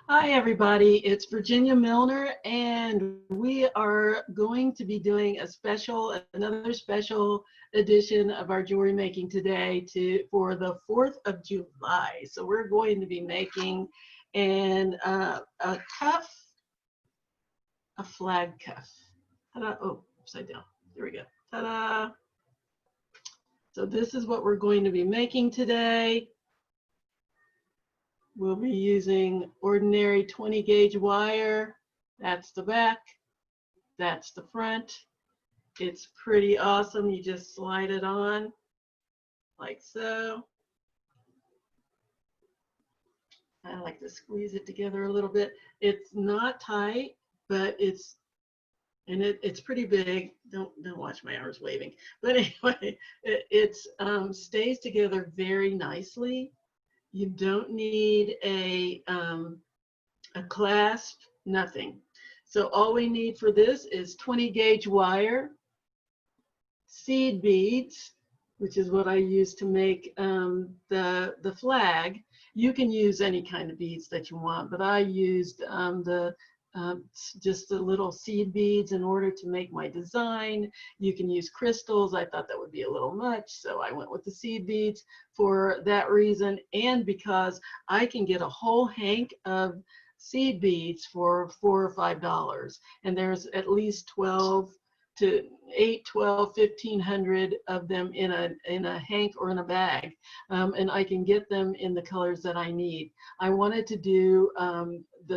Hi everybody, it's Virginia Milner and we are going to be doing another special edition of our jewelry making today for the 4th of July. So we're going to be making a cuff, a flag cuff. Ta-da. Oh, upside down. There we go. Ta-da. So this is what we're going to be making today. We'll be using ordinary 20 gauge wire. That's the back, that's the front. It's pretty awesome. You just slide it on like so. I like to squeeze it together a little bit. It's not tight, but it's pretty big. Don't watch my arms waving. But anyway, it stays together very nicely. You don't need a clasp, nothing. So all we need for this is 20 gauge wire, seed beads, which is what I use to make the flag. You can use any kind of beads that you want, but I used just the little seed beads in order to make my design. You can use crystals. I thought that would be a little much, so I went with the seed beads for that reason, and because I can get a whole hank of seed beads for $4 or $5, and there's at least 12 to 8, 12, 1,500 of them in a hank or in a bag, and I can get them in the colors that I need. I wanted to do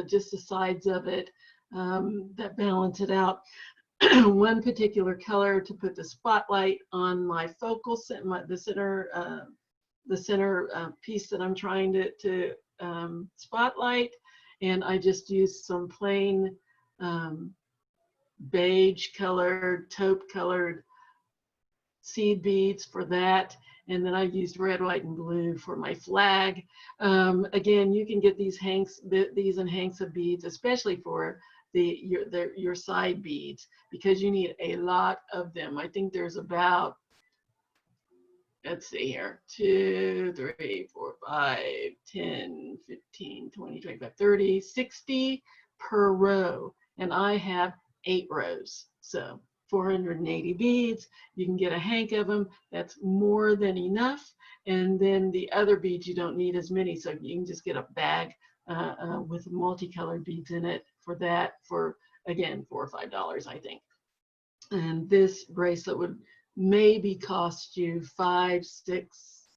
just the sides of it that balance it out. One particular color to put the spotlight on my focal the center piece that I'm trying to spotlight, and I just used some plain beige colored, taupe colored seed beads for that. And then I used red, white, and blue for my flag. Again, you can get these in hanks of beads, especially for your side beads, because you need a lot of them. I think there's about, let's see here, 2, 3, 4, 5, 10, 15, 20, 25, 30, 60 per row. And I have 8 rows. So 480 beads, you can get a hank of them. That's more than enough. And then the other beads, you don't need as many. So you can just get a bag with multicolored beads in it for that, for again, $4 or $5, I think. And this bracelet would maybe cost you $5, $6,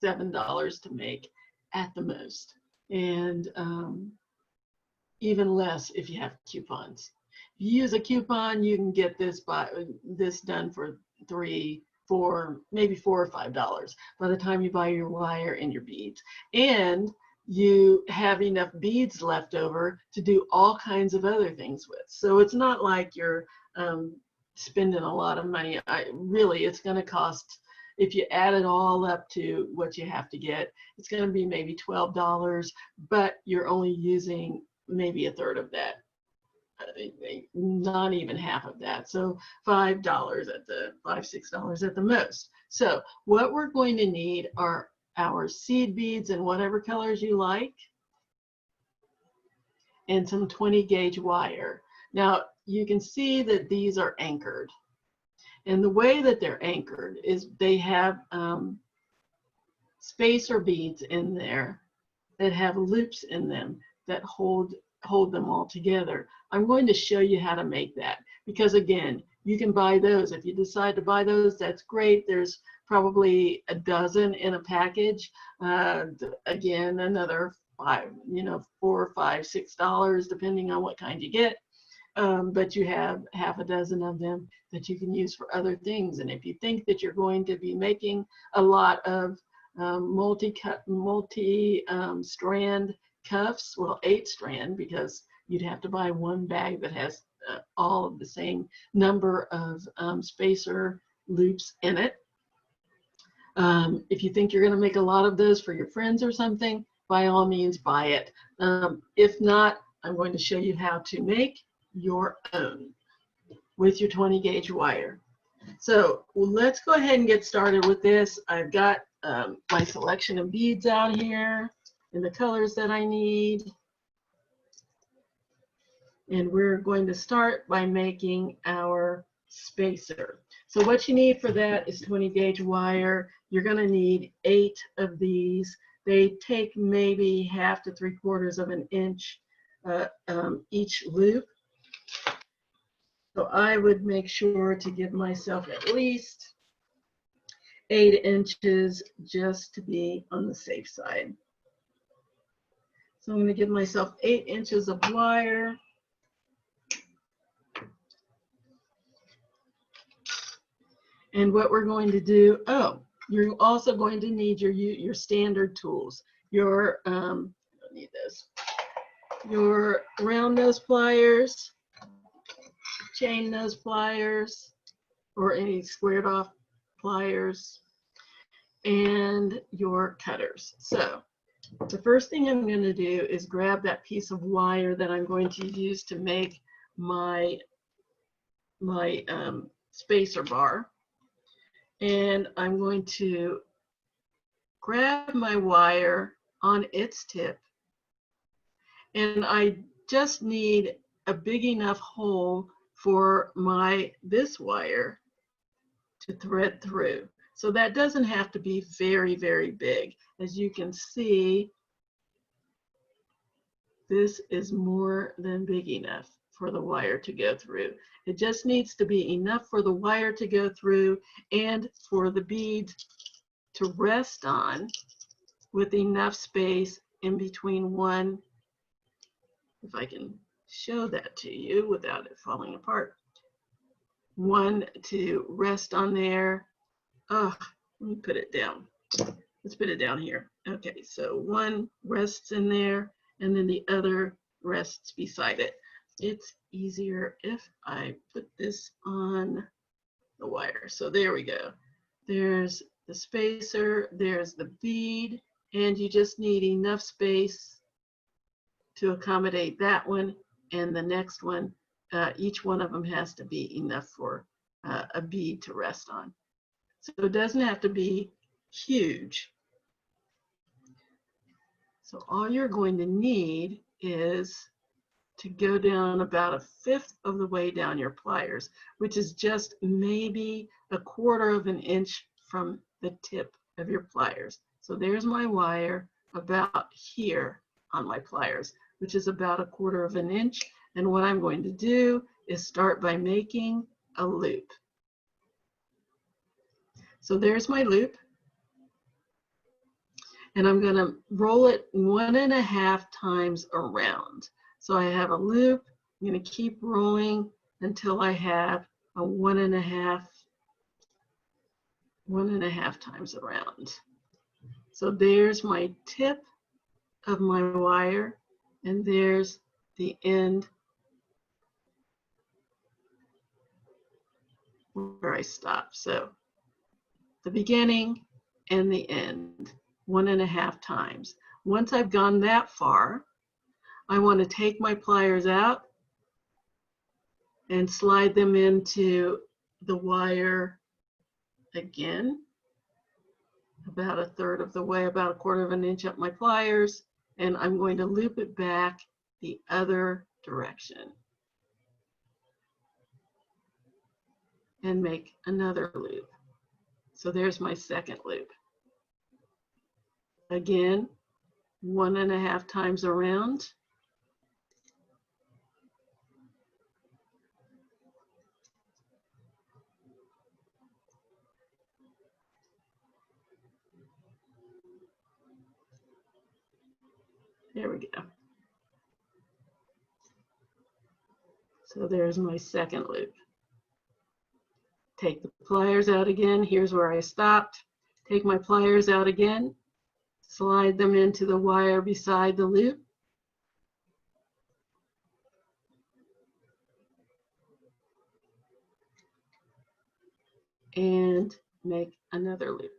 $7 to make at the most. And even less if you have coupons. If you use a coupon, you can get this done for $3, $4, maybe $4 or $5 by the time you buy your wire and your beads. And you have enough beads left over to do all kinds of other things with. So it's not like you're spending a lot of money. Really, it's going to cost, if you add it all up to what you have to get, it's going to be maybe $12, but you're only using maybe a third of that. Not even half of that. So $5 $5, $6 at the most. So what we're going to need are our seed beads in whatever colors you like, and some 20 gauge wire. Now you can see that these are anchored, and the way that they're anchored is they have spacer beads in there that have loops in them that hold them all together. I'm going to show you how to make that, because again, you can buy those. If you decide to buy those, that's great. There's probably a dozen in a package. Again, another $4, $5, $6, depending on what kind you get. But you have half a dozen of them that you can use for other things. And if you think that you're going to be making a lot of multi-strand cuffs, well, 8 strand, because you'd have to buy one bag that has all of the same number of spacer loops in it. If you think you're going to make a lot of those for your friends or something, by all means buy it. If not, I'm going to show you how to make your own with your 20 gauge wire. So let's go ahead and get started with this. I've got my selection of beads out here in the colors that I need. And we're going to start by making our spacer. So what you need for that is 20 gauge wire. You're going to need 8 of these. They take maybe half to 3/4 of an inch each loop. So I would make sure to give myself at least 8 inches just to be on the safe side. So I'm going to give myself 8 inches of wire. And what we're going to do, oh, you're also going to need your standard tools. I don't need this. Your round nose pliers, chain nose pliers, or any squared off pliers, and your cutters. So the first thing I'm going to do is grab that piece of wire that I'm going to use to make my spacer bar. And I'm going to grab my wire on its tip, and I just need a big enough hole for this wire to thread through. So that doesn't have to be very, very big. As you can see, this is more than big enough for the wire to go through. It just needs to be enough for the wire to go through and for the beads to rest on, with enough space in between one, if I can show that to you without it falling apart, one to rest on there. Oh, let me put it down. Let's put it down here. Okay, so one rests in there and then the other rests beside it. It's easier if I put this on the wire. So there we go. There's the spacer, there's the bead, and you just need enough space to accommodate that one and the next one. Each one of them has to be enough for a bead to rest on. So it doesn't have to be huge. So all you're going to need is to go down about 1/5 of the way down your pliers, which is just maybe 1/4 of an inch from the tip of your pliers. So there's my wire about here on my pliers, which is about 1/4 of an inch. And what I'm going to do is start by making a loop. So there's my loop. And I'm going to roll it 1.5 times around. So I have a loop. I'm going to keep rolling until I have a 1.5 times around. So there's my tip of my wire, and there's the end where I stop. So the beginning and the end, 1.5 times. Once I've gone that far, I want to take my pliers out and slide them into the wire again, about 1/3 of the way, about 1/4 of an inch up my pliers, and I'm going to loop it back the other direction and make another loop. So there's my second loop. Again, 1.5 times around. There we go. So there's my second loop. Take the pliers out again. Here's where I stopped. Take my pliers out again. Slide them into the wire beside the loop. And make another loop.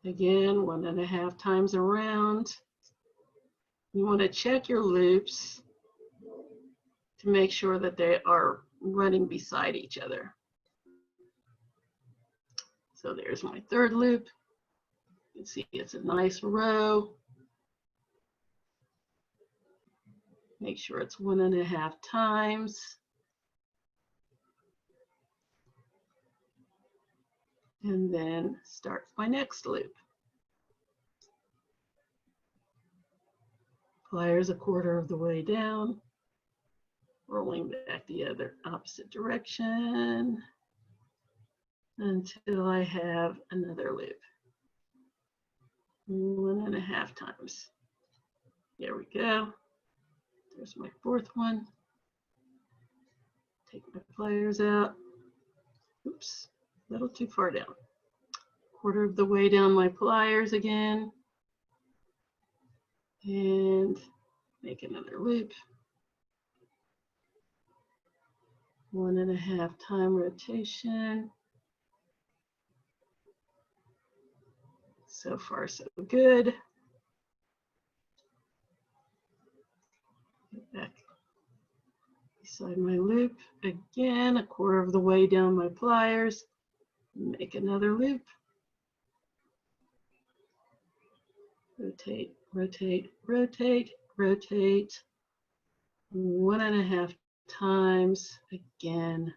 Again, 1.5 times around. You want to check your loops to make sure that they are running beside each other. So there's my third loop. You can see it's a nice row. Make sure it's 1.5 times. And then start my next loop. Pliers 1/4 of the way down, rolling back the other opposite direction until I have another loop. 1.5 times. There we go. There's my 4th one. Take my pliers out. Oops, a little too far down. 1/4 of the way down my pliers again. And make another loop. 1.5 time rotation. So far, so good. Get back beside my loop again, 1/4 of the way down my pliers. Make another loop. Rotate, rotate, rotate, rotate. 1.5 times again.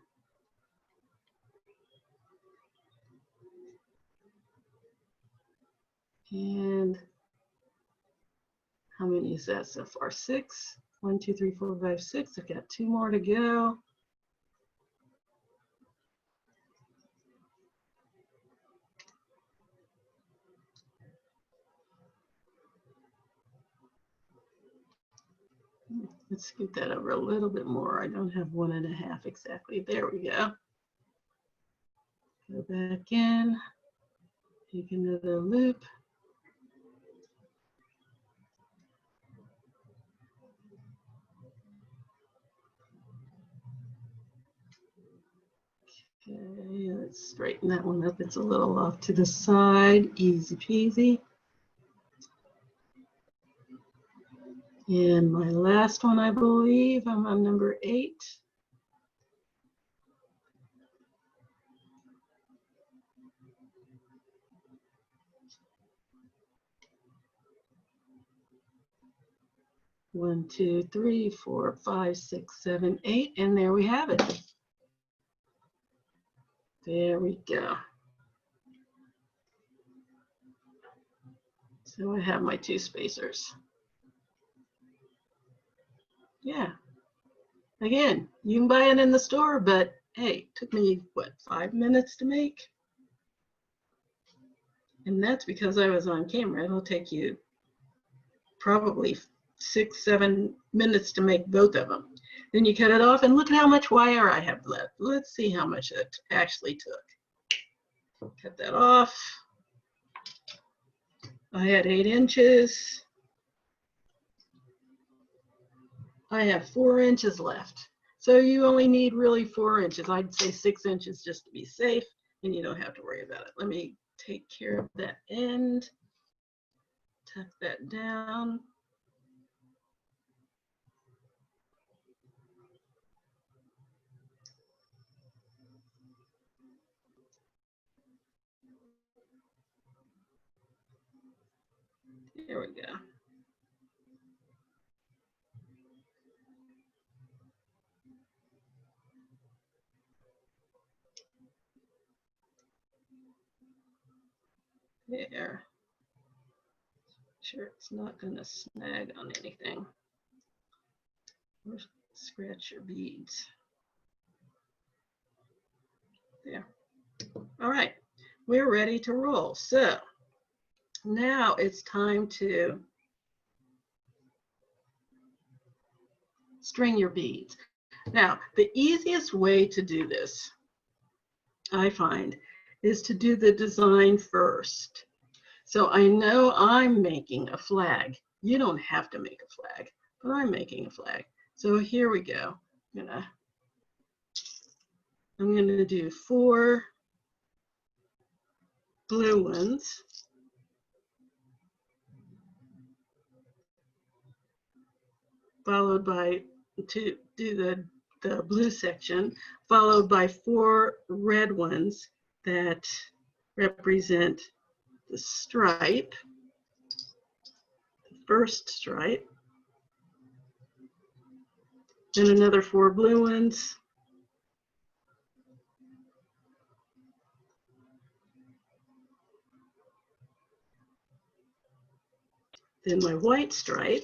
And how many is that so far? 6. 1, 2, 3, 4, 5, 6. I've got 2 more to go. Let's scoot that over a little bit more. I don't have 1.5 exactly. There we go. Go back in, take another loop. Okay, let's straighten that one up. It's a little off to the side. Easy peasy. And my last one, I believe, I'm on number 8. One, 2, 3, 4, 5, 6, 7, 8, and there we have it. There we go. So I have my 2 spacers. Yeah. Again, you can buy it in the store, but hey, it took me, what, 5 minutes to make? And that's because I was on camera. It'll take you probably 6, 7 minutes to make both of them. Then you cut it off, and look at how much wire I have left. Let's see how much it actually took. Cut that off. I had 8 inches. I have 4 inches left. So you only need really 4 inches. I'd say 6 inches just to be safe, and you don't have to worry about it. Let me take care of that end. Tuck that down. There we go. There. Sure, it's not going to snag on anything or scratch your beads. There. All right, we're ready to roll. So now it's time to string your beads. Now, the easiest way to do this, I find, is to do the design first. So I know I'm making a flag. You don't have to make a flag, but I'm making a flag. So here we go. I'm gonna do 4 blue ones. Followed by, to do the blue section, followed by 4 red ones that represent the stripe, the first stripe. Then another 4 blue ones. Then my white stripe.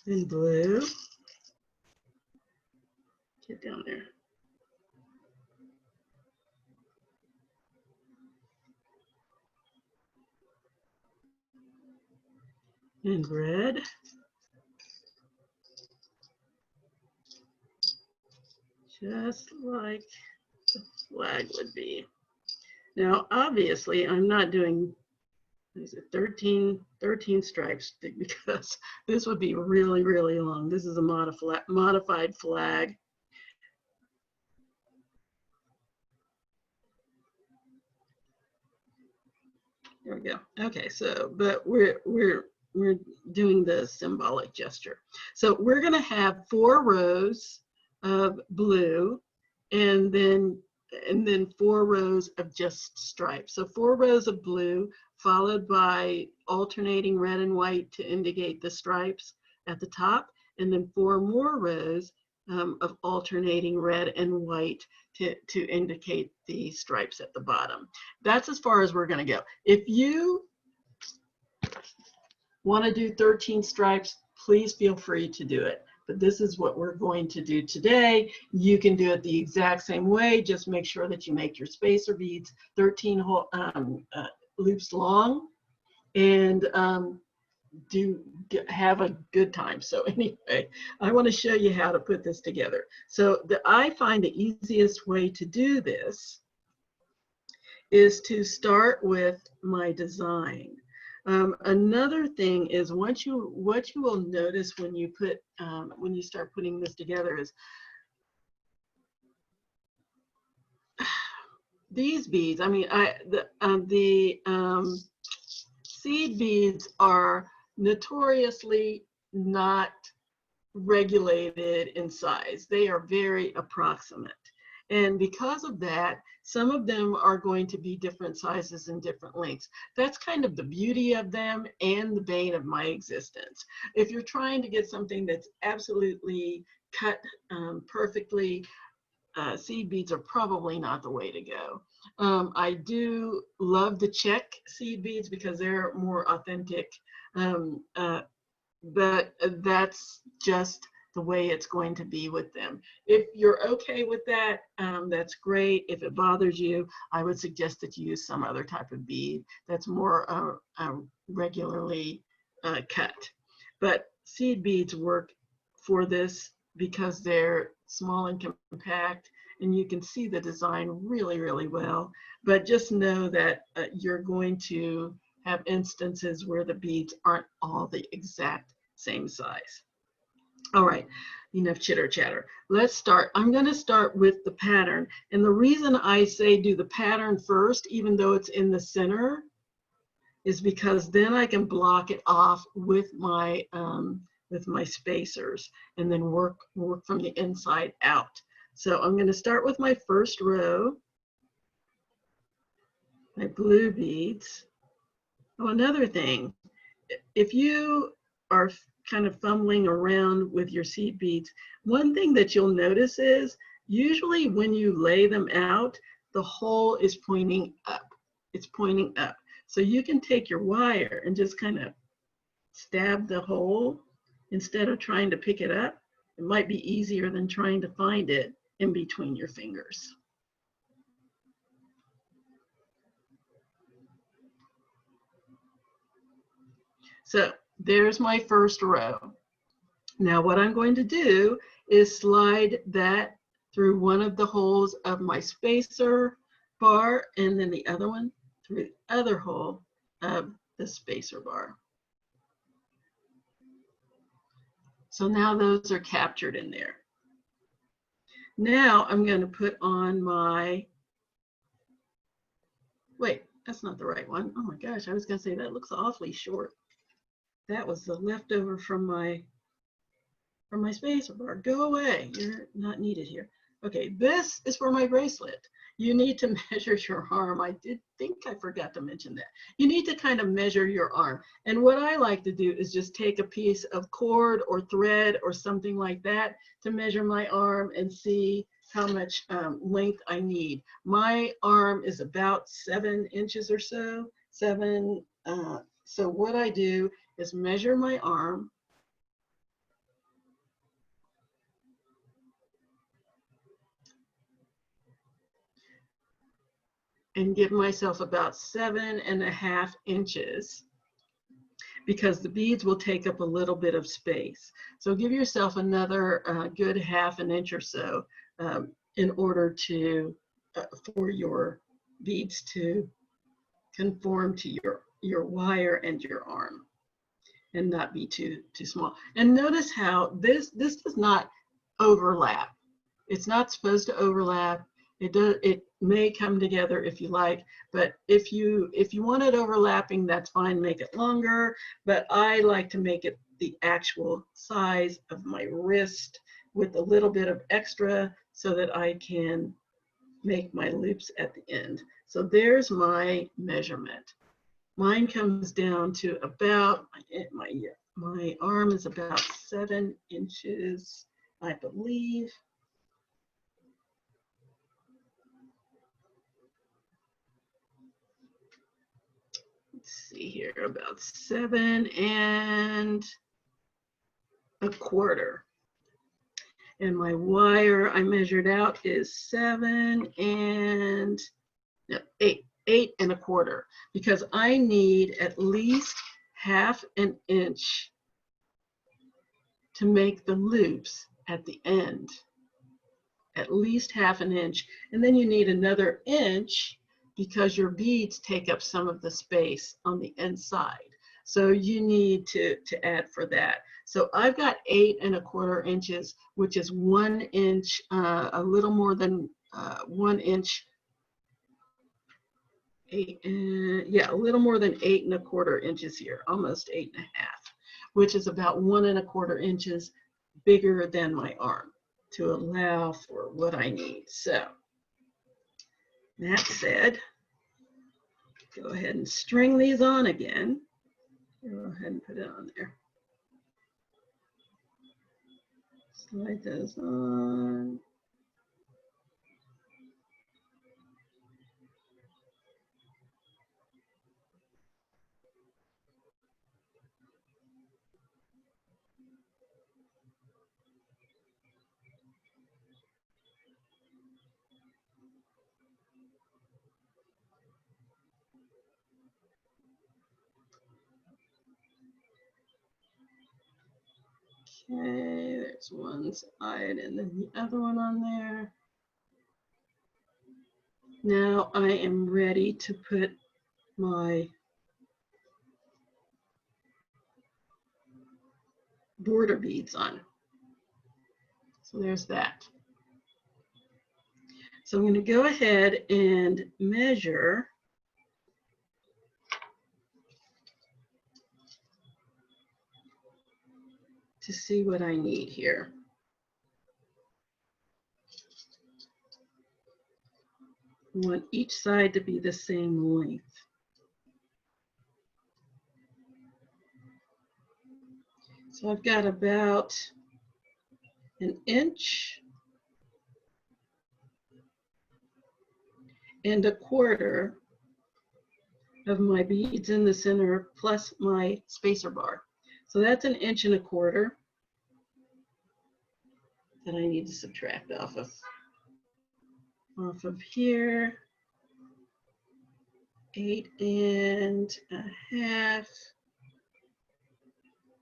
Then blue. Get down there. And red. Just like the flag would be. Now, obviously, I'm not doing 13 stripes because this would be really, really long. This is a modified flag. There we go. Okay, so, but we're doing the symbolic gesture. So we're going to have 4 rows of blue and then 4 rows of just stripes. So 4 rows of blue followed by alternating red and white to indicate the stripes at the top, and then 4 more rows of alternating red and white to indicate the stripes at the bottom. That's as far as we're going to go. If you want to do 13 stripes, please feel free to do it. But this is what we're going to do today. You can do it the exact same way. Just make sure that you make your spacer beads 13 loops long, and have a good time. So anyway, I want to show you how to put this together. So I find the easiest way to do this is to start with my design. Another thing is what you will notice when you put when you start putting this together is these beads. I mean, the seed beads are notoriously not regulated in size. They are very approximate. And because of that, some of them are going to be different sizes and different lengths. That's kind of the beauty of them and the bane of my existence. If you're trying to get something that's absolutely cut perfectly, seed beads are probably not the way to go. I do love the check seed beads because they're more authentic, but that's just the way it's going to be with them. If you're okay with that, that's great. If it bothers you, I would suggest that you use some other type of bead that's more regularly cut. But seed beads work for this because they're small and compact, and you can see the design really, really well. But just know that you're going to have instances where the beads aren't all the exact same size. All right, enough chitter chatter. Let's start. I'm going to start with the pattern. And the reason I say do the pattern first, even though it's in the center, is because then I can block it off with my spacers and then work from the inside out. So I'm going to start with my first row, my blue beads. Oh, another thing, if you are kind of fumbling around with your seed beads, one thing that you'll notice is usually when you lay them out, the hole is pointing up. It's pointing up. So you can take your wire and just kind of stab the hole instead of trying to pick it up. It might be easier than trying to find it in between your fingers. So there's my first row. Now what I'm going to do is slide that through one of the holes of my spacer bar and then the other one through the other hole of the spacer bar. So now those are captured in there. Now I'm going to put on my, wait, that's not the right one. Oh my gosh, I was going to say that looks awfully short. That was the leftover from my from my spacer bar. Go away, you're not needed here. Okay, this is for my bracelet. You need to measure your arm. I did think I forgot to mention that. You need to kind of measure your arm. And what I like to do is just take a piece of cord or thread or something like that to measure my arm and see how much length I need. My arm is about 7 inches or so. So what I do is measure my arm. And give myself about 7.5 inches because the beads will take up a little bit of space. So give yourself another good 1/2 inch or so in order to, for your beads to conform to your wire and your arm and not be too small. And notice how this does not overlap. It's not supposed to overlap. It may come together if you like, but if you want it overlapping, that's fine, make it longer, but I like to make it the actual size of my wrist with a little bit of extra so that I can make my loops at the end. So there's my measurement. Mine comes down to about, my arm is about 7 inches, I believe. Let's see here, about 7 1/4. And my wire I measured out is 8 1/4, because I need at least 1/2 inch to make the loops at the end. At least 1/2 inch. And then you need another inch because your beads take up some of the space on the inside. So you need to add for that. So I've got 8 1/4 inches, which is 1 inch, a little more than 1 inch. A little more than 8 1/4 inches here, almost 8 1/2, which is about 1 1/4 inches bigger than my arm to allow for what I need. So that said, go ahead and string these on again. Go ahead and put it on there. Slide those on. Okay, there's one side and then the other one on there. Now I am ready to put my border beads on. So there's that. So I'm going to go ahead and measure to see what I need here. I want each side to be the same length. So I've got about 1 inch and 1/4 of my beads in the center plus my spacer bar. So that's 1 inch and 1/4 that I need to subtract off of here. 8 1/2.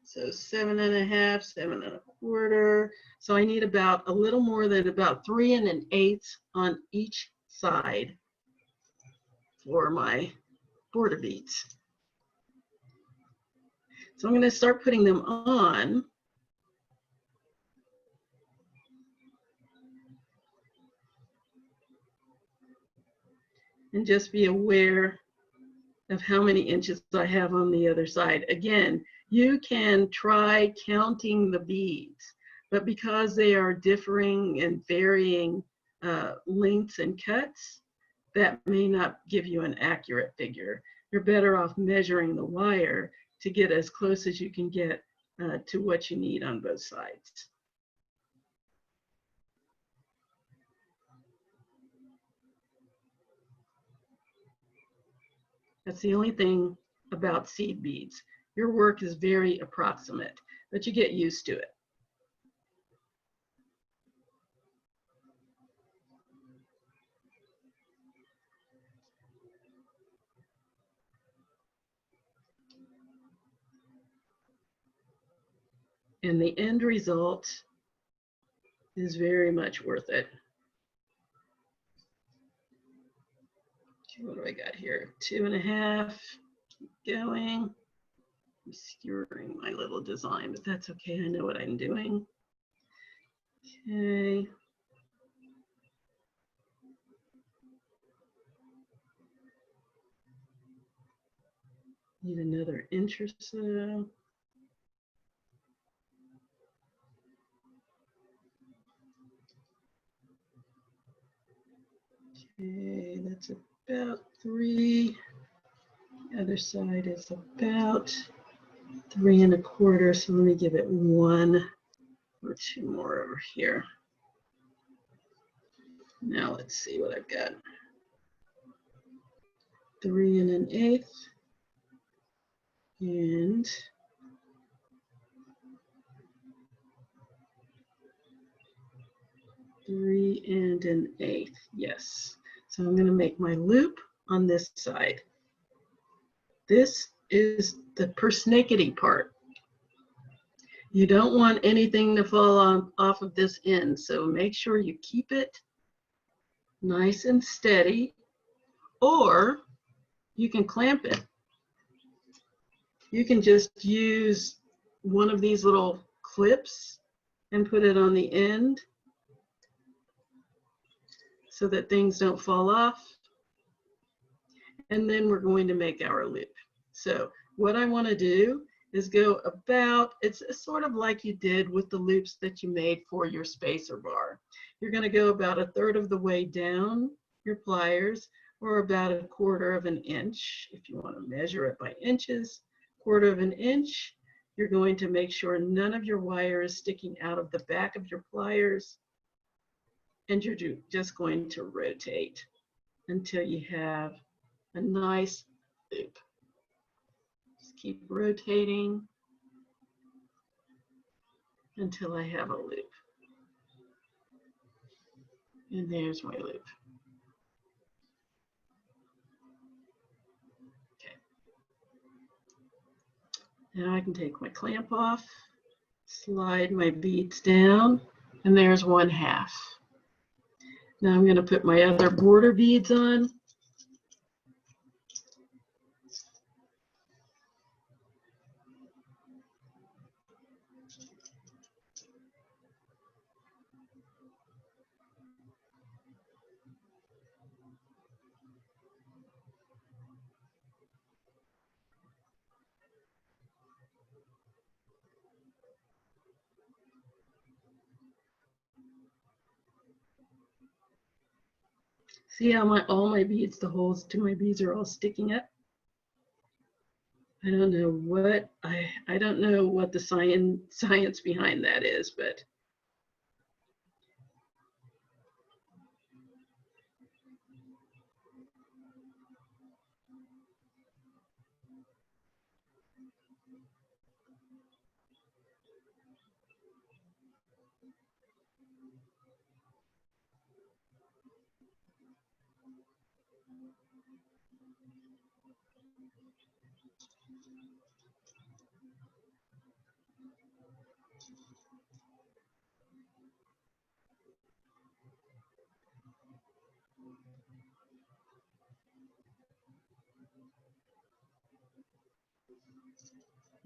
So 7 1/2, 7 1/4. So I need about a little more than about 3 1/8 on each side for my border beads. So I'm going to start putting them on. And just be aware of how many inches I have on the other side. Again, you can try counting the beads, but because they are differing and varying lengths and cuts, that may not give you an accurate figure. You're better off measuring the wire to get as close as you can get to what you need on both sides. That's the only thing about seed beads. Your work is very approximate, but you get used to it. And the end result is very much worth it. What do I got here? 2.5, keep going. I'm skewering my little design, but that's okay. I know what I'm doing. Okay. Need another inch or so. Okay, that's about 3. The other side is about 3 1/4. So let me give it 1 or 2 more over here. Now let's see what I've got. 3 1/8 and 3 1/8. Yes. So I'm going to make my loop on this side. This is the persnickety part. You don't want anything to fall off of this end, so make sure you keep it nice and steady, or you can clamp it. You can just use one of these little clips and put it on the end so that things don't fall off. And then we're going to make our loop. So what I want to do is go about, it's sort of like you did with the loops that you made for your spacer bar. You're going to go about 1/3 of the way down your pliers, or about 1/4 of an inch. If you want to measure it by inches, 1/4 of an inch. You're going to make sure none of your wire is sticking out of the back of your pliers. And you're just going to rotate until you have a nice loop. Just keep rotating until I have a loop. And there's my loop. Okay. Now I can take my clamp off, slide my beads down, and there's 1/2. Now I'm going to put my other border beads on. See how all my beads, the holes to my beads are all sticking up? I don't know what I don't know what the science behind that is, but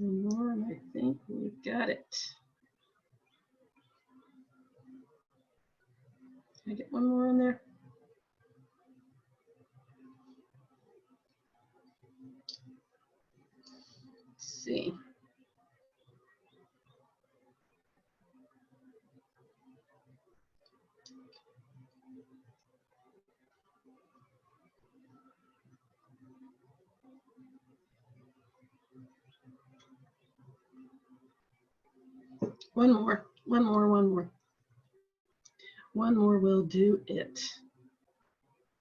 more, I think we've got it. Can I get one more on there? Let's see. One more, one more, one more. One more will do it.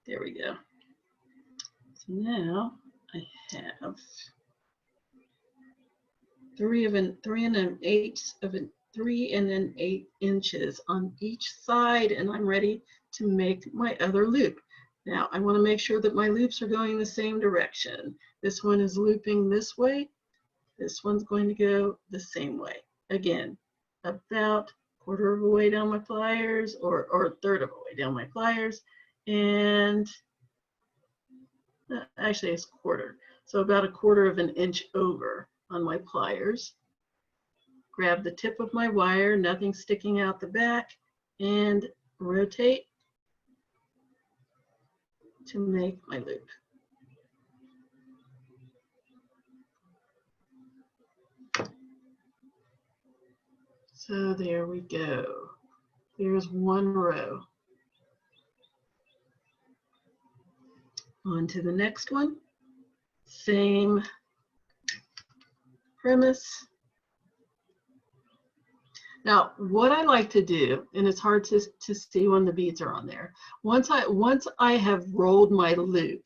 There we go. So now I have 3 3 1/8 inches on each side, and I'm ready to make my other loop. Now I want to make sure that my loops are going the same direction. This one is looping this way. This one's going to go the same way. Again, about 1/4 of a way down my pliers, or 1/3 of a way down my pliers, and actually it's 1/4. So about 1/4 of an inch over on my pliers. Grab the tip of my wire, nothing sticking out the back, and rotate to make my loop. So there we go. There's one row. On to the next one. Same premise. Now, what I like to do, and it's hard to see when the beads are on there, once I have rolled my loop,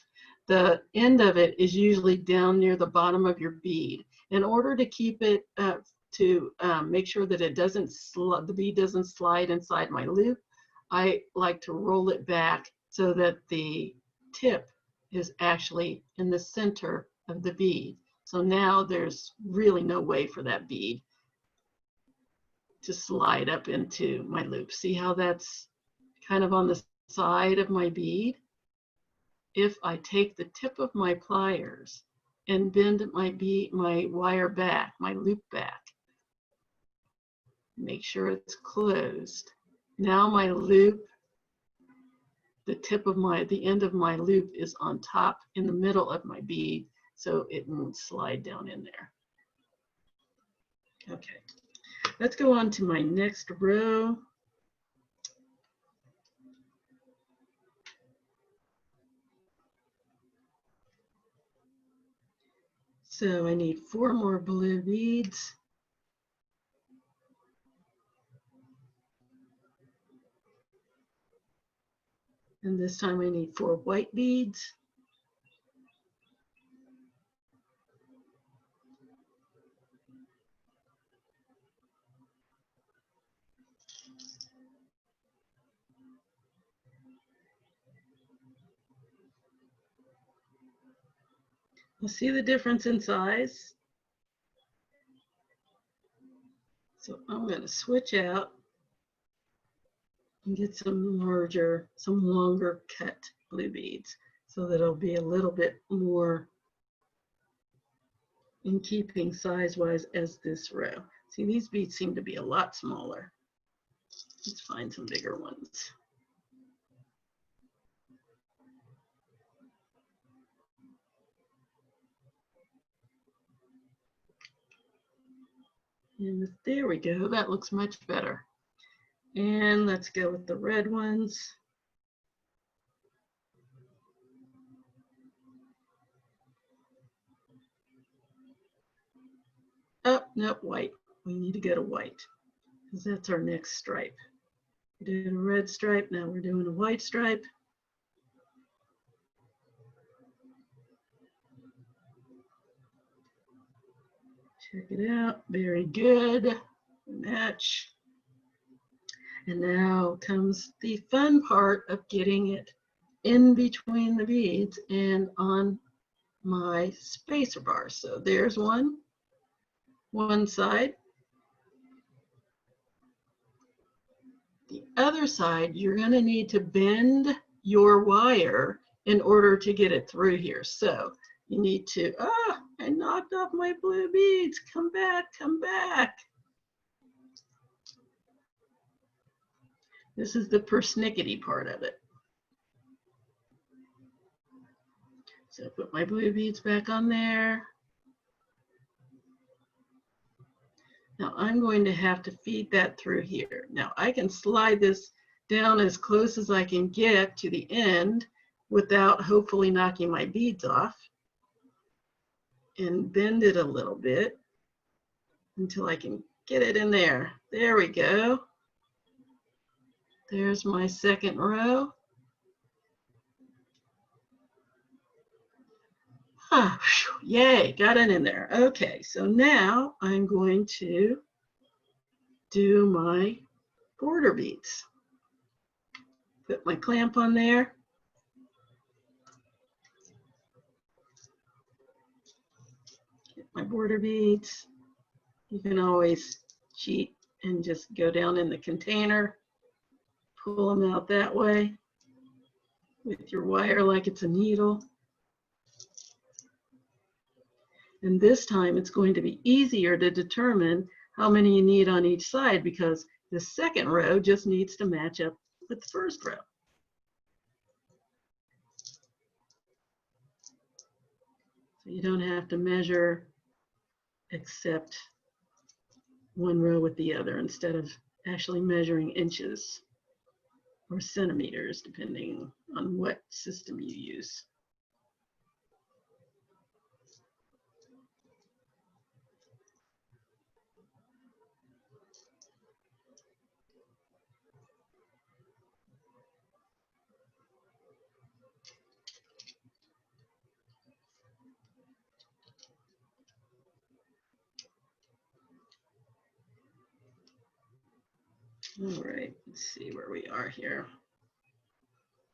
the end of it is usually down near the bottom of your bead. In order to keep it, to make sure that it doesn't, the bead doesn't slide inside my loop, I like to roll it back so that the tip is actually in the center of the bead. So now there's really no way for that bead to slide up into my loop. See how that's kind of on the side of my bead? If I take the tip of my pliers and bend my wire back, my loop back, make sure it's closed. Now my loop, the end of my loop is on top in the middle of my bead, so it won't slide down in there. Okay. Let's go on to my next row. So I need 4 more blue beads. And this time I need 4 white beads. You'll see the difference in size. So I'm going to switch out and get some longer cut blue beads so that it'll be a little bit more in keeping size-wise as this row. See, these beads seem to be a lot smaller. Let's find some bigger ones. And there we go, that looks much better. And let's go with the red ones. Oh, no, white. We need to go to white because that's our next stripe. We did a red stripe, now we're doing a white stripe. Check it out, very good, match. And now comes the fun part of getting it in between the beads and on my spacer bar. So there's one side. The other side, you're going to need to bend your wire in order to get it through here. So you need to, I knocked off my blue beads. Come back, come back. This is the persnickety part of it. So put my blue beads back on there. Now I'm going to have to feed that through here. Now I can slide this down as close as I can get to the end without hopefully knocking my beads off, and bend it a little bit until I can get it in there. There we go. There's my second row. Ah, yay, got it in there. Okay, so now I'm going to do my border beads. Put my clamp on there. Get my border beads. You can always cheat and just go down in the container, pull them out that way with your wire like it's a needle. And this time it's going to be easier to determine how many you need on each side because the second row just needs to match up with the first row. So you don't have to measure except one row with the other instead of actually measuring inches or centimeters, depending on what system you use. All right, let's see where we are here.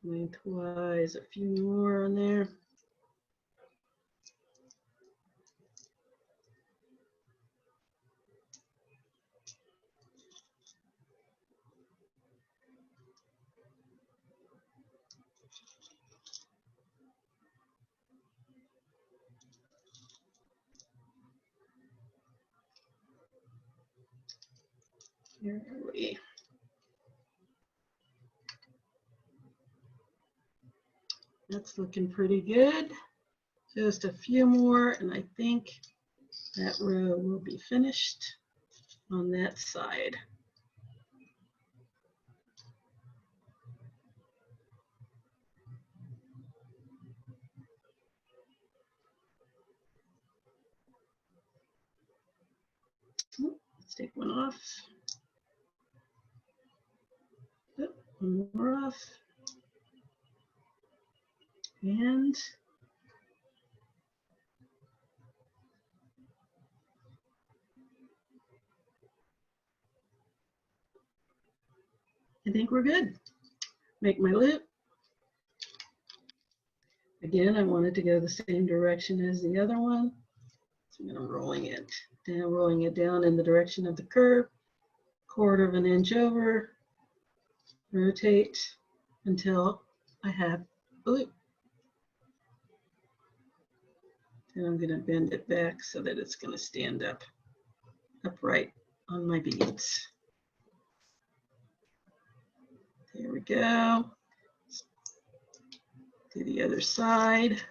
Lengthwise, a few more on there. Here are we. That's looking pretty good. Just a few more, and I think that row will be finished on that side. Let's take one off. One more off. And I think we're good. Make my loop. Again, I want it to go the same direction as the other one. So I'm rolling it down in the direction of the curve, 1/4 of an inch over, rotate until I have a loop. And I'm going to bend it back so that it's going to stand up upright on my beads. There we go. Do the other side.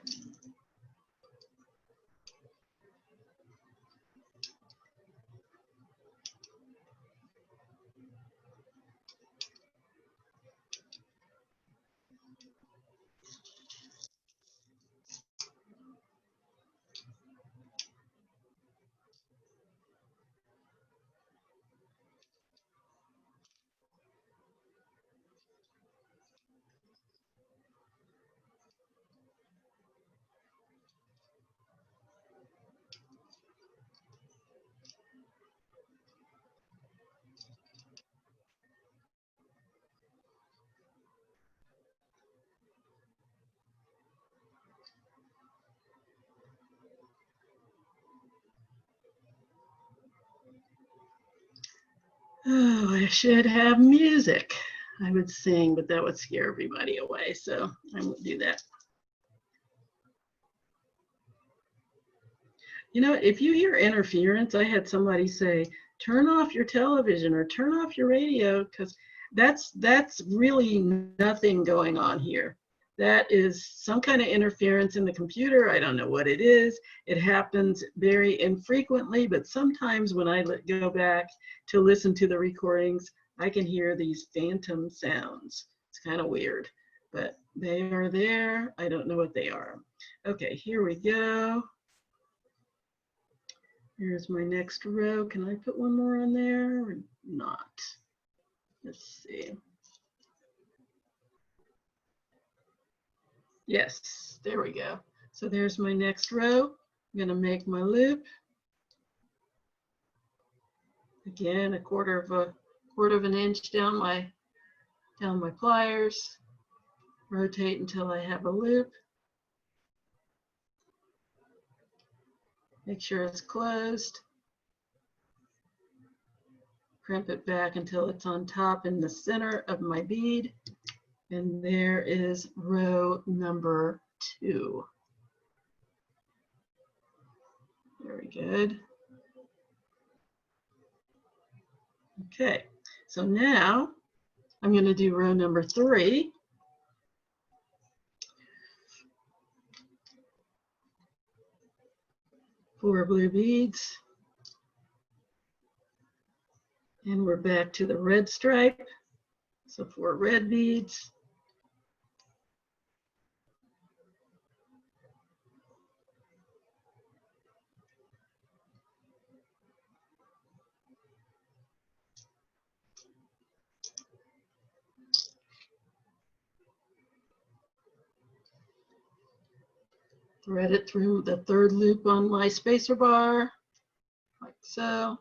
Oh, I should have music. I would sing, but that would scare everybody away, so I won't do that. You know, if you hear interference, I had somebody say, turn off your television or turn off your radio, because that's really nothing going on here. That is some kind of interference in the computer. I don't know what it is. It happens very infrequently, but sometimes when I go back to listen to the recordings, I can hear these phantom sounds. It's kind of weird, but they are there. I don't know what they are. Okay, here we go. Here's my next row. Can I put one more on there or not? Let's see. Yes, there we go. So there's my next row. I'm going to make my loop. Again, a quarter of an inch down my pliers. Rotate until I have a loop. Make sure it's closed. Crimp it back until it's on top in the center of my bead. And there is row number 2. Very good. Okay, so now I'm going to do row number 3. 4 blue beads. And we're back to the red stripe. So 4 red beads. Thread it through the 3rd loop on my spacer bar, like so.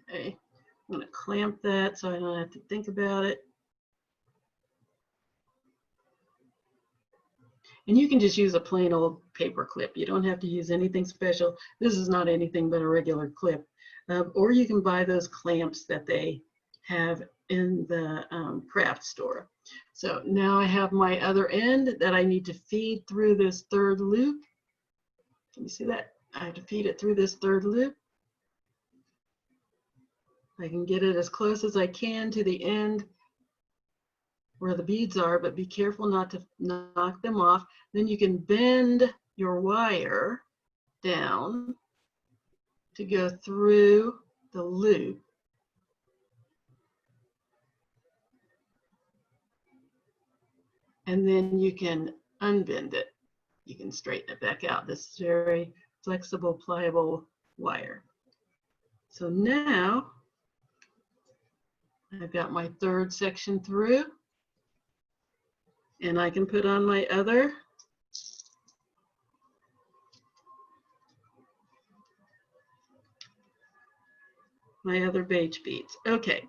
Okay, I'm going to clamp that so I don't have to think about it. And you can just use a plain old paper clip. You don't have to use anything special. This is not anything but a regular clip. Or you can buy those clamps that they have in the craft store. So now I have my other end that I need to feed through this 3rd loop. Can you see that? I have to feed it through this 3rd loop. I can get it as close as I can to the end where the beads are, but be careful not to knock them off. Then you can bend your wire down to go through the loop. And then you can unbend it. You can straighten it back out. This is very flexible, pliable wire. So now I've got my 3rd section through, and I can put on my other beige beads. Okay,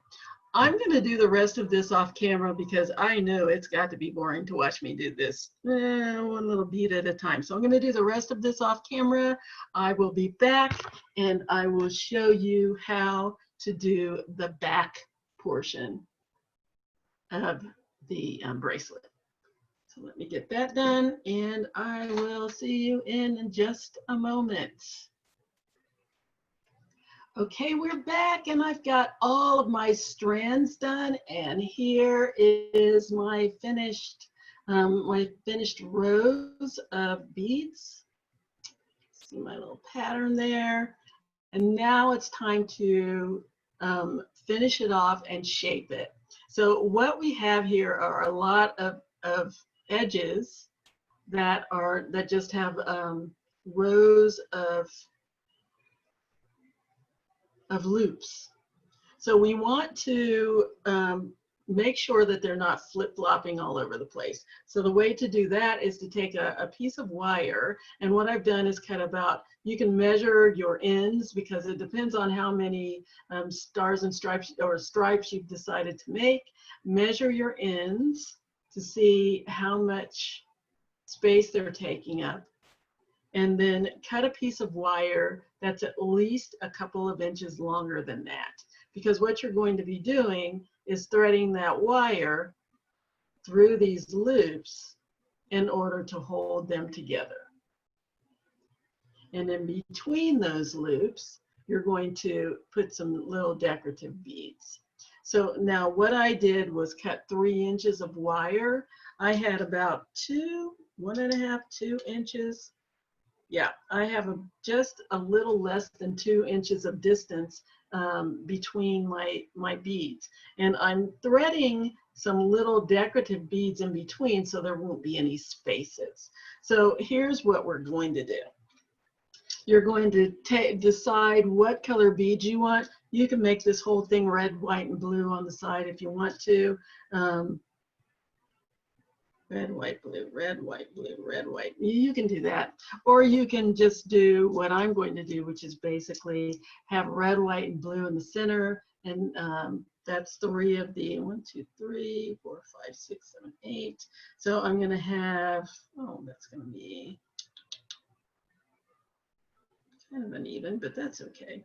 I'm going to do the rest of this off camera because I know it's got to be boring to watch me do this one little bead at a time. So I'm going to do the rest of this off camera. I will be back and I will show you how to do the back portion of the bracelet. So let me get that done and I will see you in just a moment. Okay, we're back and I've got all of my strands done, and here is my finished rows of beads. See my little pattern there. And now it's time to finish it off and shape it. So what we have here are a lot of edges that just have rows of loops. So we want to make sure that they're not flip-flopping all over the place. So the way to do that is to take a piece of wire, and what I've done is cut about, you can measure your ends because it depends on how many stars and stripes or stripes you've decided to make. Measure your ends to see how much space they're taking up. And then cut a piece of wire that's at least a couple of inches longer than that. Because what you're going to be doing is threading that wire through these loops in order to hold them together. And in between those loops, you're going to put some little decorative beads. So now what I did was cut 3 inches of wire. I had about 1.5, 2 inches. Yeah, I have just a little less than 2 inches of distance between my beads. And I'm threading some little decorative beads in between so there won't be any spaces. So here's what we're going to do. You're going to decide what color beads you want. You can make this whole thing red, white, and blue on the side if you want to. Red, white, blue, red, white, blue, red, white. You can do that. Or you can just do what I'm going to do, which is basically have red, white, and blue in the center. And that's 3 of the 1, 2, 3, 4, 5, 6, 7, 8. So I'm going to have, oh, that's going to be kind of uneven, but that's okay.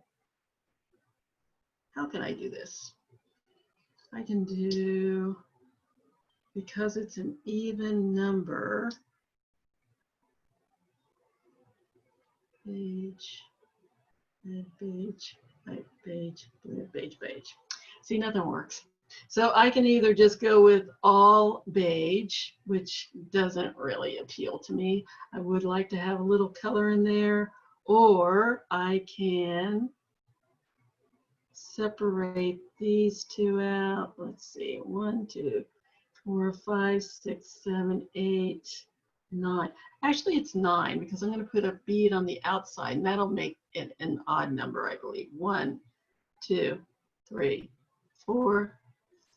How can I do this? I can do, because it's an even number, beige, red, beige, white, beige, blue, beige, beige. See, nothing works. So I can either just go with all beige, which doesn't really appeal to me. I would like to have a little color in there, or I can separate these two out. Let's see, 1, 2, 4, 5, 6, 7, 8, 9. Actually, it's 9 because I'm going to put a bead on the outside, and that'll make it an odd number, I believe. 1, 2, 3, 4,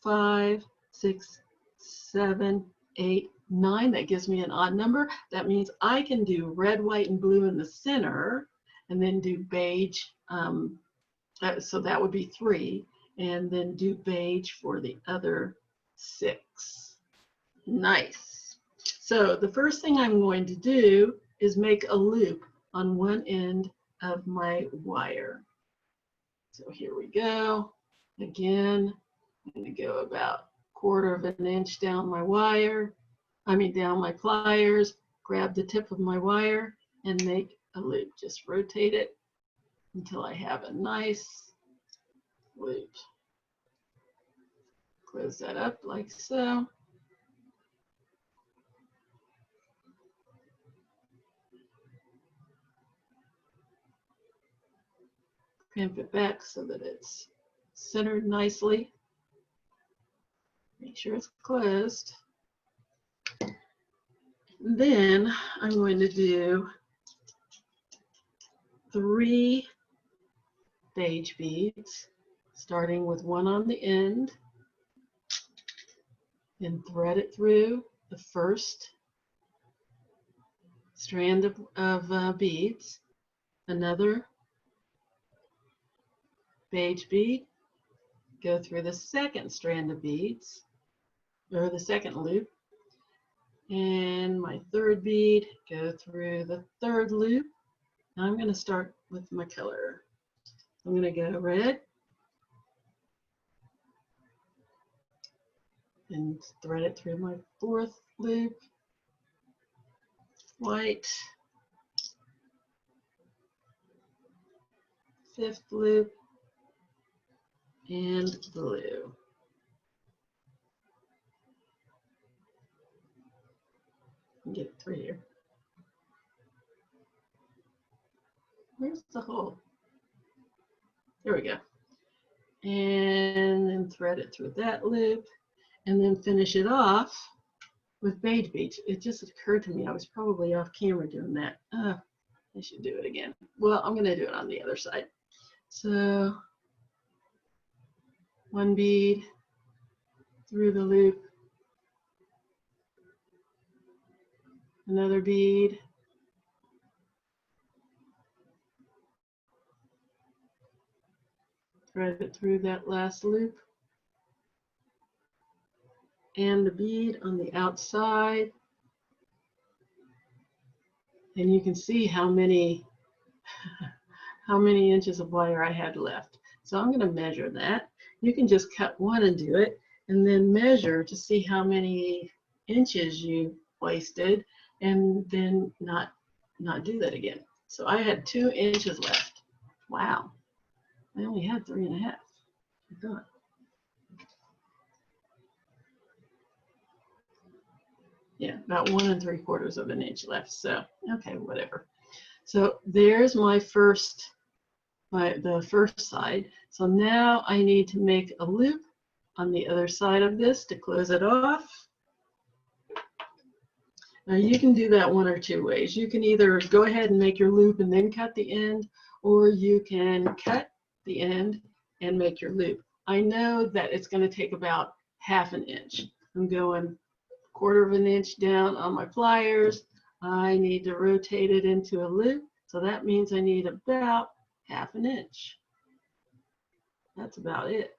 5, 6, 7, 8, 9. That gives me an odd number. That means I can do red, white, and blue in the center, and then do beige. So that would be 3, and then do beige for the other 6. Nice. So the first thing I'm going to do is make a loop on one end of my wire. So here we go. Again, I'm going to go about 1/4 of an inch down my wire. Down my pliers, grab the tip of my wire and make a loop. Just rotate it until I have a nice loop. Close that up like so. Crimp it back so that it's centered nicely. Make sure it's closed. Then I'm going to do 3 beige beads, starting with 1 on the end, and thread it through the first strand of beads, another beige bead, go through the second strand of beads, or the second loop, and my 3rd bead, go through the 3rd loop. Now I'm going to start with my color. I'm going to go red and thread it through my 4th loop, white, 5th loop, and blue. Get it through here. Where's the hole? There we go. And then thread it through that loop, and then finish it off with beige beads. It just occurred to me I was probably off camera doing that. I should do it again. Well, I'm going to do it on the other side. So 1 bead through the loop, another bead, thread it through that last loop, and the bead on the outside. And you can see how many inches of wire I had left. So I'm going to measure that. You can just cut 1 and do it, and then measure to see how many inches you wasted, and then not do that again. So I had 2 inches left. Wow. I only had 3.5. I thought. Yeah, about 1 3/4 of an inch left. So, okay, whatever. So there's my first the first side. So now I need to make a loop on the other side of this to close it off. Now you can do that one or two ways. You can either go ahead and make your loop and then cut the end, or you can cut the end and make your loop. I know that it's going to take about ½ inch. I'm going 1/4 inch down on my pliers. I need to rotate it into a loop. So that means I need about ½ inch. That's about it.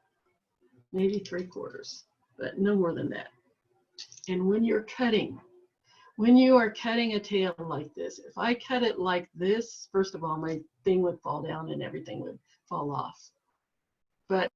Maybe 3/4, but no more than that. And when you are cutting a tail like this, if I cut it like this, first of all, my thing would fall down and everything would fall off. But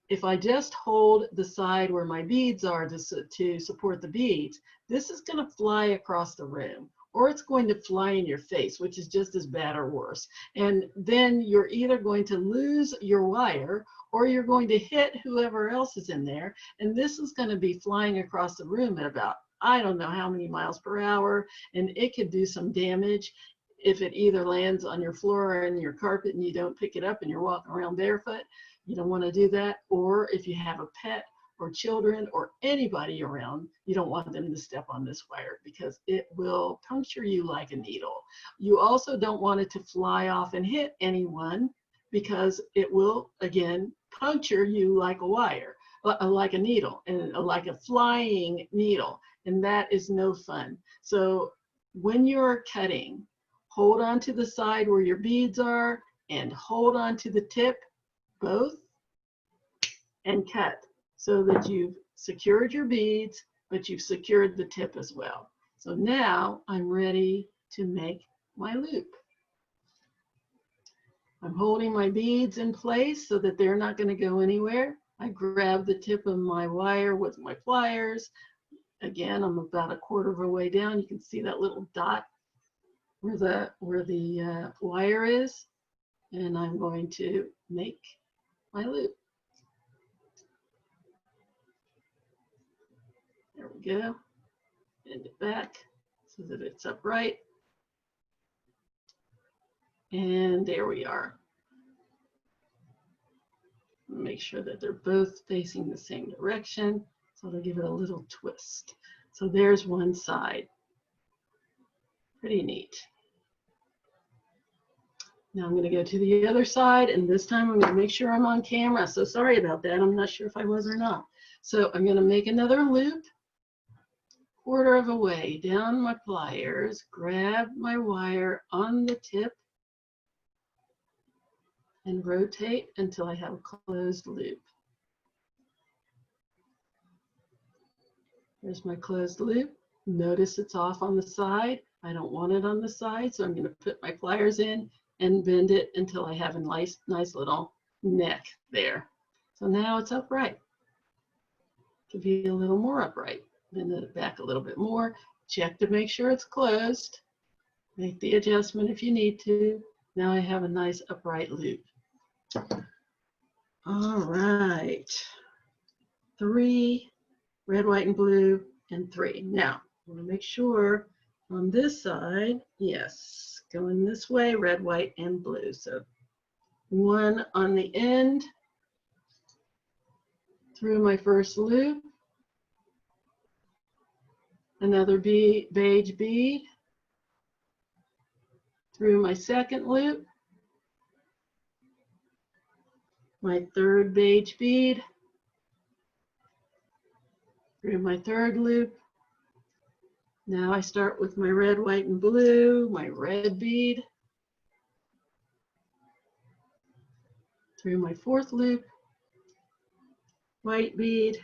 if I just hold the side where my beads are to support the beads, this is going to fly across the room, or it's going to fly in your face, which is just as bad or worse. And then you're either going to lose your wire, or you're going to hit whoever else is in there. And this is going to be flying across the room at about, I don't know how many miles per hour, and it could do some damage if it either lands on your floor or in your carpet and you don't pick it up and you're walking around barefoot. You don't want to do that. Or if you have a pet or children or anybody around, you don't want them to step on this wire because it will puncture you like a needle. You also don't want it to fly off and hit anyone because it will, again, puncture you like a wire, like a needle, and like a flying needle. And that is no fun. So when you're cutting, hold on to the side where your beads are and hold on to the tip, both, and cut so that you've secured your beads, but you've secured the tip as well. So now I'm ready to make my loop. I'm holding my beads in place so that they're not going to go anywhere. I grab the tip of my wire with my pliers. Again, I'm about 1/4 of a way down. You can see that little dot where the wire is, and I'm going to make my loop. There we go. Bend it back so that it's upright. And there we are. Make sure that they're both facing the same direction. So they'll give it a little twist. So there's one side. Pretty neat. Now I'm going to go to the other side, and this time I'm going to make sure I'm on camera. So sorry about that. I'm not sure if I was or not. So I'm going to make another loop, 1/4 of a way down my pliers, grab my wire on the tip, and rotate until I have a closed loop. There's my closed loop. Notice it's off on the side. I don't want it on the side, so I'm going to put my pliers in and bend it until I have a nice little neck there. So now it's upright. It could be a little more upright. Bend it back a little bit more. Check to make sure it's closed. Make the adjustment if you need to. Now I have a nice upright loop. All right. 3, red, white, and blue, and 3. Now, I want to make sure on this side, yes, going this way, red, white, and blue. So 1 on the end through my first loop, another beige bead through my second loop, my 3rd beige bead through my 3rd loop. Now I start with my red, white, and blue, my red bead through my 4th loop, white bead,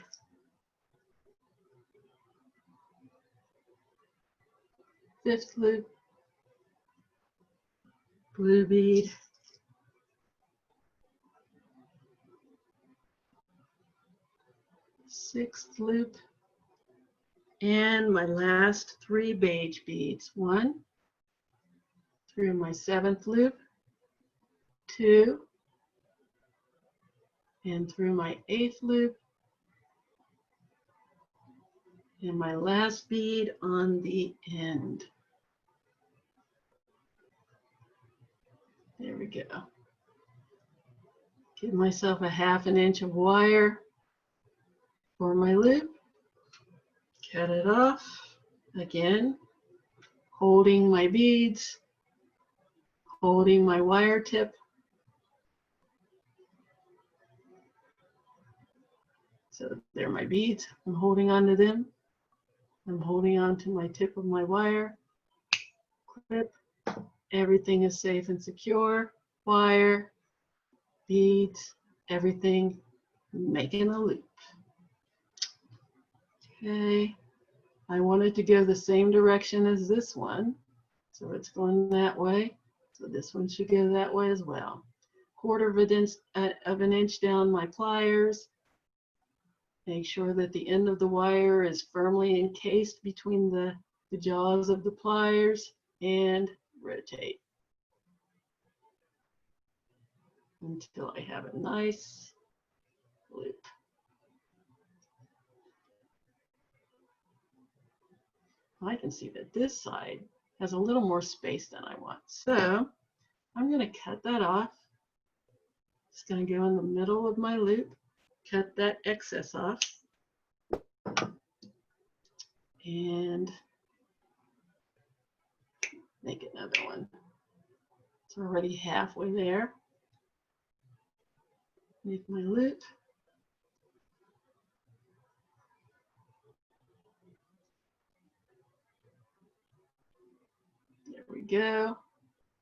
5th loop, blue bead, 6th loop, and my last 3 beige beads. 1 through my 7th loop, 2, and through my 8th loop, and my last bead on the end. There we go. Give myself a 1/2 inch of wire for my loop. Cut it off. Again, holding my beads, holding my wire tip. So there are my beads. I'm holding on to them. I'm holding on to my tip of my wire. Clip. Everything is safe and secure. Wire, beads, everything making a loop. Okay. I want it to go the same direction as this one. So it's going that way. So this one should go that way as well. 1/4 of an inch down my pliers. Make sure that the end of the wire is firmly encased between the jaws of the pliers, and rotate until I have a nice loop. I can see that this side has a little more space than I want. So I'm going to cut that off. It's going to go in the middle of my loop. Cut that excess off. And make another one. It's already halfway there. Make my loop. There we go.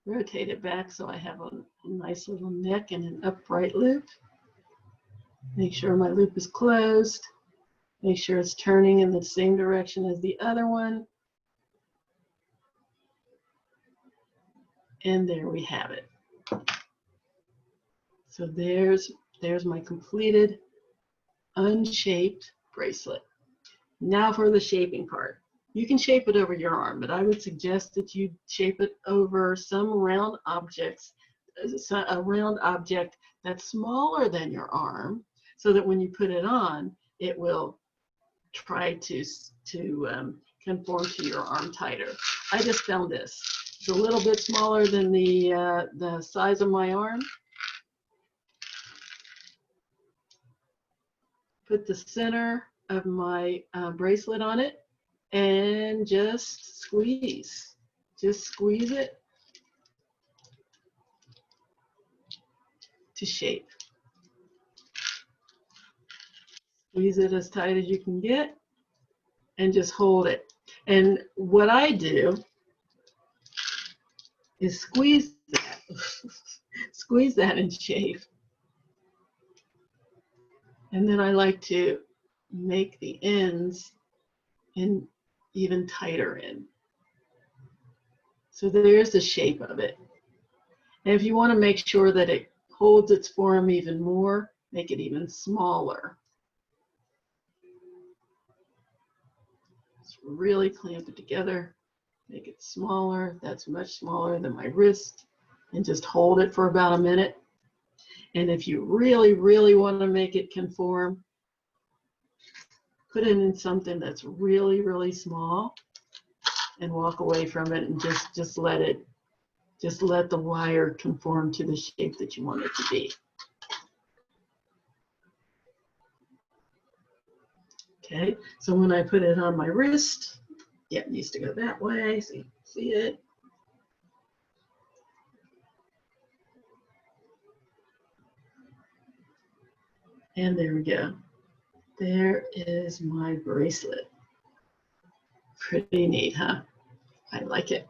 Rotate it back so I have a nice little neck and an upright loop. Make sure my loop is closed. Make sure it's turning in the same direction as the other one. And there we have it. So there's my completed unshaped bracelet. Now for the shaping part. You can shape it over your arm, but I would suggest that you shape it over some round objects, a round object that's smaller than your arm, so that when you put it on, it will try to conform to your arm tighter. I just found this. It's a little bit smaller than the size of my arm. Put the center of my bracelet on it and just squeeze. Just squeeze it to shape. Squeeze it as tight as you can get and just hold it. And what I do is squeeze that, squeeze that and shape. And then I like to make the ends in even tighter in. So there's the shape of it. And if you want to make sure that it holds its form even more, make it even smaller. Just really clamp it together, make it smaller. That's much smaller than my wrist. And just hold it for about a minute. And if you really, really want to make it conform, put it in something that's really, really small and walk away from it and just let the wire conform to the shape that you want it to be. Okay, so when I put it on my wrist, yeah, it needs to go that way so you can see it. And there we go. There is my bracelet. Pretty neat, huh? I like it.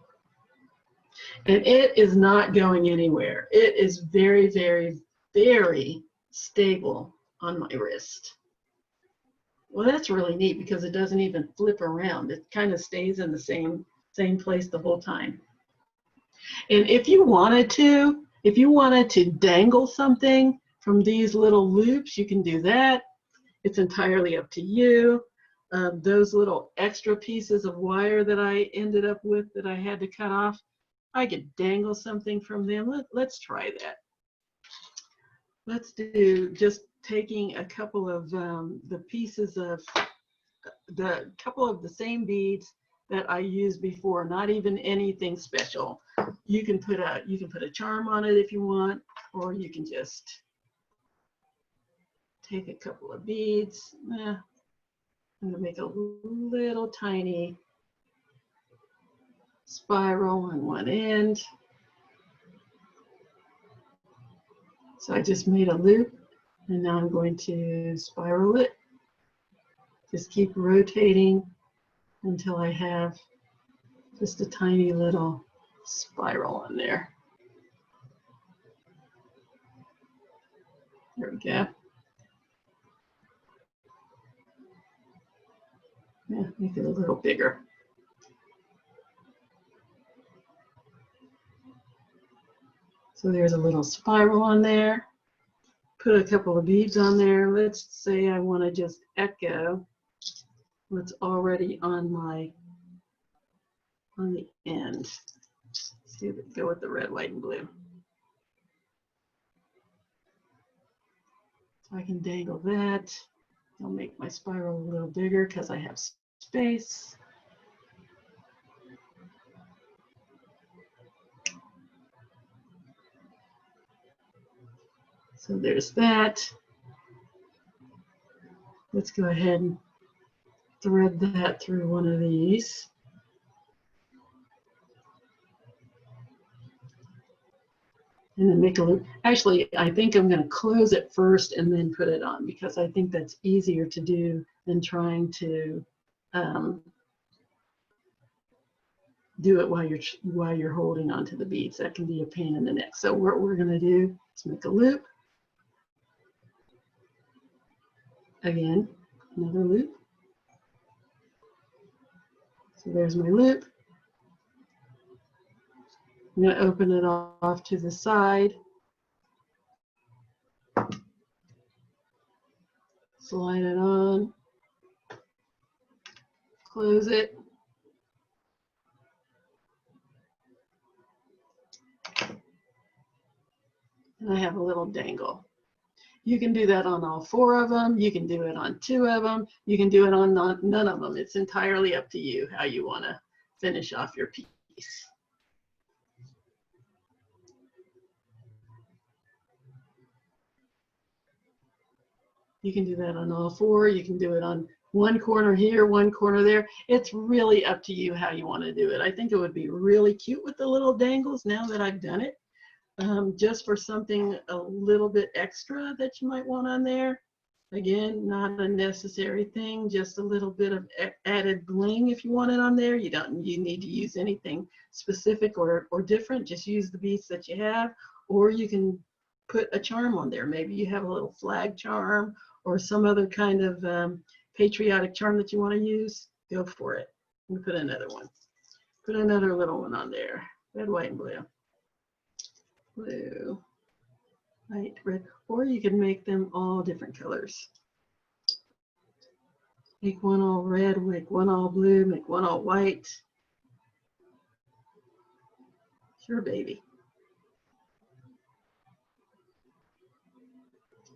And it is not going anywhere. It is very, very, very stable on my wrist. Well, that's really neat because it doesn't even flip around. It kind of stays in the same place the whole time. And if you wanted to dangle something from these little loops, you can do that. It's entirely up to you. Those little extra pieces of wire that I ended up with that I had to cut off, I could dangle something from them. Let's try that. Let's do just taking a couple of the pieces of couple of the same beads that I used before, not even anything special. You can put a charm on it if you want, or you can just take a couple of beads. I'm going to make a little tiny spiral on one end. So I just made a loop, and now I'm going to spiral it. Just keep rotating until I have just a tiny little spiral on there. There we go. Yeah, make it a little bigger. So there's a little spiral on there. Put a couple of beads on there. Let's say I want to just echo what's already on the end. Let's go with the red, white, and blue. So I can dangle that. I'll make my spiral a little bigger because I have space. So there's that. Let's go ahead and thread that through one of these. And then make a loop. Actually, I think I'm going to close it first and then put it on, because I think that's easier to do than trying to do it while you're holding onto the beads. That can be a pain in the neck. So what we're going to do is make a loop. Again, another loop. So there's my loop. I'm going to open it off to the side. Slide it on. Close it. And I have a little dangle. You can do that on all 4 of them. You can do it on 2 of them. You can do it on none of them. It's entirely up to you how you want to finish off your piece. You can do that on all 4. You can do it on one corner here, one corner there. It's really up to you how you want to do it. I think it would be really cute with the little dangles now that I've done it. Just for something a little bit extra that you might want on there. Again, not a necessary thing, just a little bit of added bling if you want it on there. You need to use anything specific or different. Just use the beads that you have, or you can put a charm on there. Maybe you have a little flag charm or some other kind of patriotic charm that you want to use. Go for it. And put another one. Put another little one on there. Red, white, and blue. Blue, white, red, or you can make them all different colors. Make one all red, make one all blue, make one all white. Sure, baby.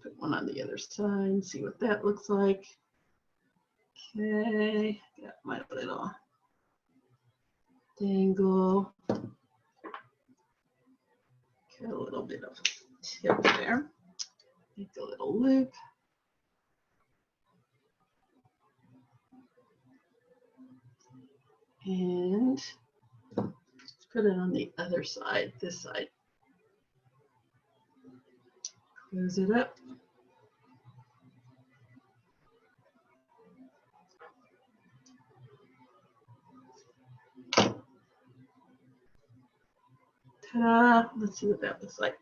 Put one on the other side, see what that looks like. Okay, got my little dangle. Got a little bit of tip there. Make a little loop. And let's put it on the other side, this side. Close it up. Ta-da! Let's see what that looks like.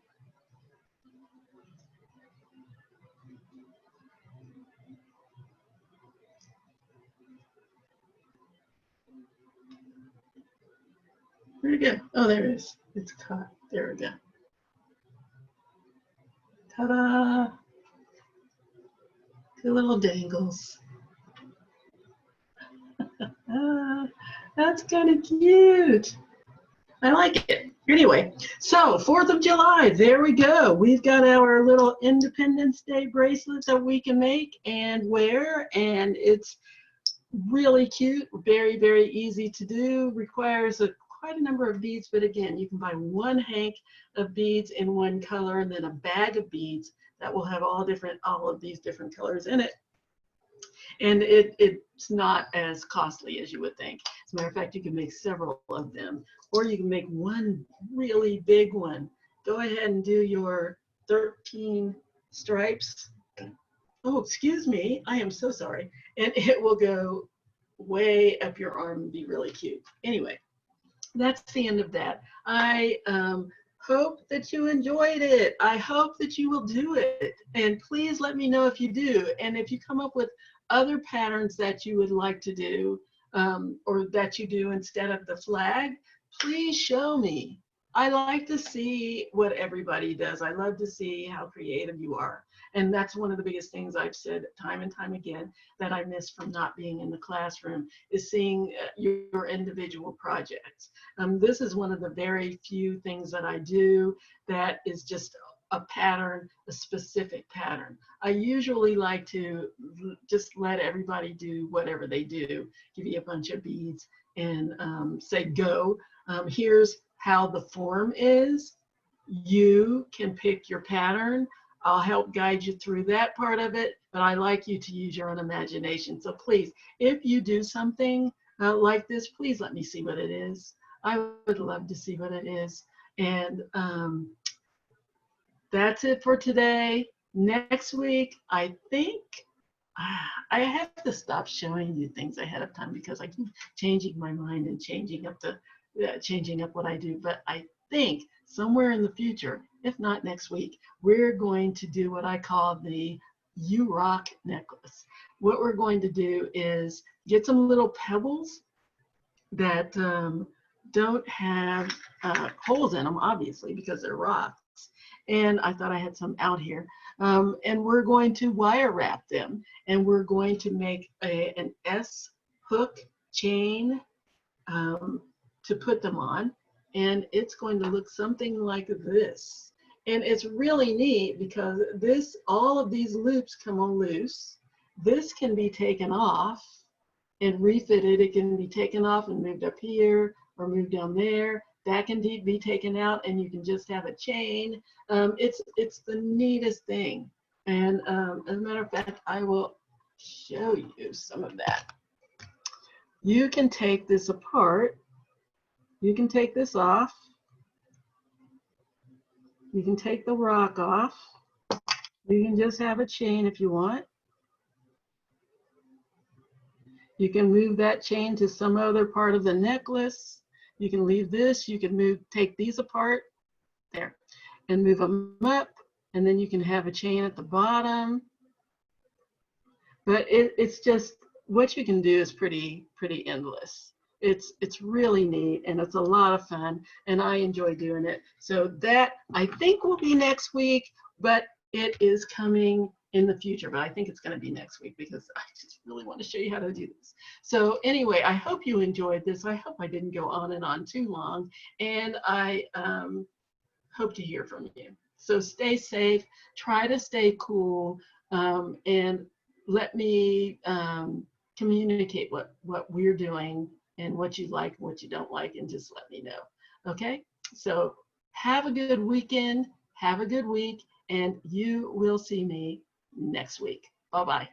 Where'd it go? Oh, there it is. It's caught. There we go. Ta-da! 2 little dangles. That's kind of cute. I like it. Anyway, so 4th of July, there we go. We've got our little Independence Day bracelet that we can make and wear, and it's really cute, very, very easy to do, requires quite a number of beads, but again, you can buy 1 hank of beads in 1 color and then a bag of beads that will have all of these different colors in it. And it's not as costly as you would think. As a matter of fact, you can make several of them, or you can make one really big one. Go ahead and do your 13 stripes. Oh, excuse me, I am so sorry. And it will go way up your arm and be really cute. Anyway, that's the end of that. I hope that you enjoyed it. I hope that you will do it. And please let me know if you do. And if you come up with other patterns that you would like to do, or that you do instead of the flag, please show me. I like to see what everybody does. I love to see how creative you are. And that's one of the biggest things I've said time and time again that I miss from not being in the classroom, is seeing your individual projects. This is one of the very few things that I do that is just a pattern, a specific pattern. I usually like to just let everybody do whatever they do, give you a bunch of beads and say go. Here's how the form is. You can pick your pattern. I'll help guide you through that part of it, but I like you to use your own imagination. So please, if you do something like this, please let me see what it is. I would love to see what it is. And that's it for today. Next week, I think I have to stop showing you things ahead of time because I keep changing my mind and changing up what I do. But I think somewhere in the future, if not next week, we're going to do what I call the You Rock necklace. What we're going to do is get some little pebbles that don't have holes in them, obviously, because they're rocks. And I thought I had some out here. And we're going to wire wrap them. And we're going to make an S hook chain to put them on. And it's going to look something like this. And it's really neat because all of these loops come on loose. This can be taken off and refitted. It can be taken off and moved up here or moved down there. That can be taken out and you can just have a chain. It's the neatest thing. And as a matter of fact, I will show you some of that. You can take this apart. You can take this off. You can take the rock off. You can just have a chain if you want. You can move that chain to some other part of the necklace. You can leave this. You can take these apart there and move them up. And then you can have a chain at the bottom. But it's just, what you can do is pretty endless. It's really neat and it's a lot of fun and I enjoy doing it. So that I think will be next week, but it is coming in the future, but I think it's going to be next week because I just really want to show you how to do this. So anyway, I hope you enjoyed this. I hope I didn't go on and on too long, and I hope to hear from you. So stay safe, try to stay cool, and let me communicate what we're doing and what you like, what you don't like, and just let me know. Okay? So have a good weekend, have a good week, and you will see me next week. Bye-bye.